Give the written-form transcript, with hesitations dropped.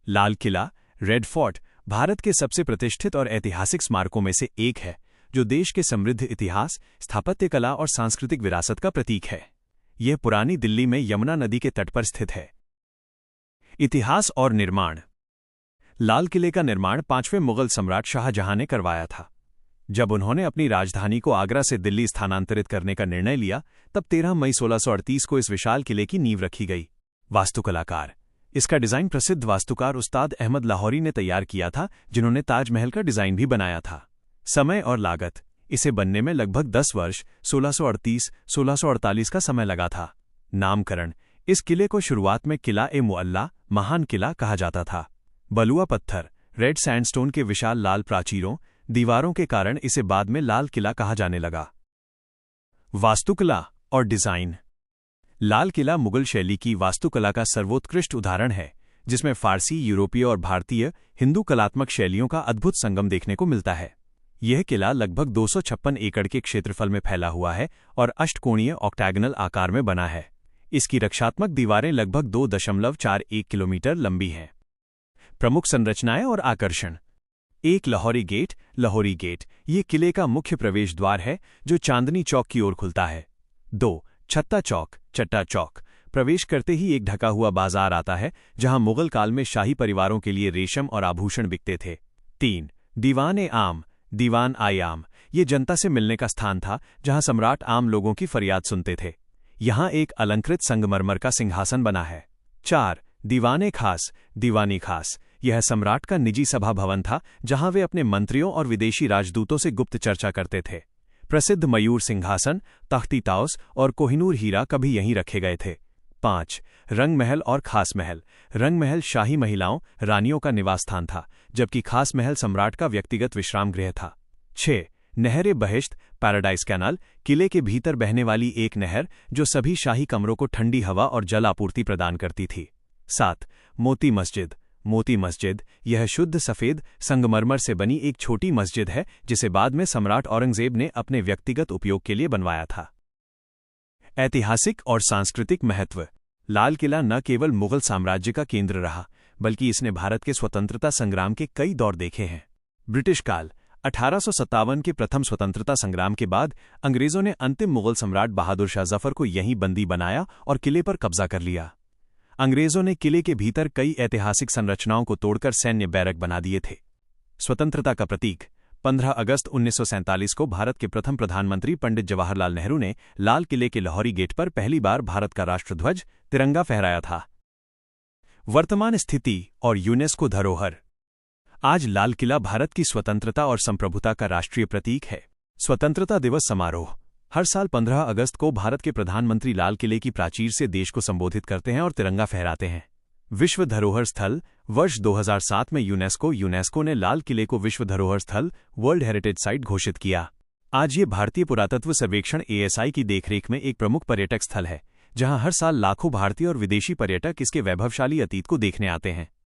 Lal Qila, red fort, Bharat के सबसे प्रतिष्ठित और ऐतिहासिक स्मारकों में से एक है, जो देश के समृद्ध इतिहास, स्थापत्य कला और सांस्कृतिक विरासत का प्रतीक है। यह पुरानी दिल्ली में यमुना नदी के तट पर स्थित है। इतिहास और निर्माण। लाल किले का निर्माण 5वें मुगल सम्राट शाहजहां ने करवाया था। जब उन्होंने अपनी राजधानी को आगरा से दिल्ली स्थानांतरित करने का निर्णय लिया, तब 13 मई 1638 को इस विशाल किले की नींव रखी गई। वास्तुकलाकार। इसका डिजाइन प्रसिद्ध वास्तुकार उस्ताद अहमद लाहौरी ने तैयार किया था, जिन्होंने ताजमहल का डिजाइन भी बनाया था। समय और लागत। इसे बनने में लगभग 10 वर्ष 1638-1648 का समय लगा था। नामकरण। इस किले को शुरुआत में किला-ए-मुअल्ला, महान किला कहा जाता था। बलुआ पत्थर, रेड सैंडस्टोन के विशाल लाल प्राचीरों, दीवारों के कारण इसे बाद में लाल किला कहा जाने लगा। वास्तुकला और डिजाइन। लाल किला मुगल शैली की वास्तुकला का सर्वोत्कृष्ट उदाहरण है, जिसमें फारसी, यूरोपीय और भारतीय हिंदू कलात्मक शैलियों का अद्भुत संगम देखने को मिलता है। यह किला लगभग 256 एकड़ के क्षेत्रफल में फैला हुआ है और अष्टकोणीय ऑक्टैगनल आकार में बना है। इसकी रक्षात्मक दीवारें लगभग 2.41 किलोमीटर लंबी हैं। प्रमुख संरचनाएं और आकर्षण। 1. लाहौरी गेट। लाहौरी गेट ये किले का मुख्य प्रवेश द्वार है, जो चांदनी चौक की ओर खुलता है। 2. छत्ता चौक। चट्टा चौक। प्रवेश करते ही एक ढका हुआ बाजार आता है, जहां मुगल काल में शाही परिवारों के लिए रेशम और आभूषण बिकते थे। 3. दीवान-ए-आम। दीवान-ए-आम ये जनता से मिलने का स्थान था, जहां सम्राट आम लोगों की फरियाद सुनते थे। यहां एक अलंकृत संगमरमर का सिंहासन बना है। 4. दीवान-ए-खास। दीवान-ए-खास यह सम्राट का निजी सभा भवन था, जहां वे अपने मंत्रियों और विदेशी राजदूतों से गुप्त चर्चा करते थे। प्रसिद्ध मयूर सिंहासन, तख्ती ताउस और कोहिनूर हीरा कभी यहीं रखे गए थे। 5. रंग महल और खास महल। रंग महल शाही महिलाओं, रानियों का निवास स्थान था, जबकि खास महल सम्राट का व्यक्तिगत विश्राम गृह था। 6. नहर-ए-बहिश्त, पैराडाइज कैनाल किले के भीतर बहने वाली एक नहर, जो सभी शाही कमरों को ठंडी हवा और जल आपूर्ति प्रदान करती थी। 7. मोती मस्जिद। मोती मस्जिद यह शुद्ध सफेद संगमरमर से बनी एक छोटी मस्जिद है, जिसे बाद में सम्राट औरंगजेब ने अपने व्यक्तिगत उपयोग के लिए बनवाया था। ऐतिहासिक और सांस्कृतिक महत्व। लाल किला न केवल मुगल साम्राज्य का केंद्र रहा, बल्कि इसने भारत के स्वतंत्रता संग्राम के कई दौर देखे हैं। ब्रिटिश काल। 1857 के प्रथम स्वतंत्रता संग्राम के बाद अंग्रेजों ने अंतिम मुगल सम्राट बहादुर शाह जफर को यहीं बंदी बनाया और किले पर कब्जा कर लिया। अंग्रेजों ने किले के भीतर कई ऐतिहासिक संरचनाओं को तोड़कर सैन्य बैरक बना दिए थे। स्वतंत्रता का प्रतीक। 15 अगस्त 1947 को भारत के प्रथम प्रधानमंत्री पंडित जवाहरलाल नेहरू ने लाल किले के लाहौरी गेट पर पहली बार भारत का राष्ट्रध्वज तिरंगा फहराया था। वर्तमान स्थिति और यूनेस्को धरोहर। आज लाल किला भारत की स्वतंत्रता और संप्रभुता का राष्ट्रीय प्रतीक है। स्वतंत्रता दिवस समारोह। हर साल 15 अगस्त को भारत के प्रधानमंत्री लाल किले की प्राचीर से देश को संबोधित करते हैं और तिरंगा फहराते हैं। विश्व धरोहर स्थल। वर्ष 2007 में यूनेस्को ने लाल किले को विश्व धरोहर स्थल वर्ल्ड हेरिटेज साइट घोषित किया। आज ये भारतीय पुरातत्व सर्वेक्षण ASI की देखरेख में एक प्रमुख पर्यटक स्थल है, जहां हर साल लाखों भारतीय और विदेशी पर्यटक इसके वैभवशाली अतीत को देखने आते हैं।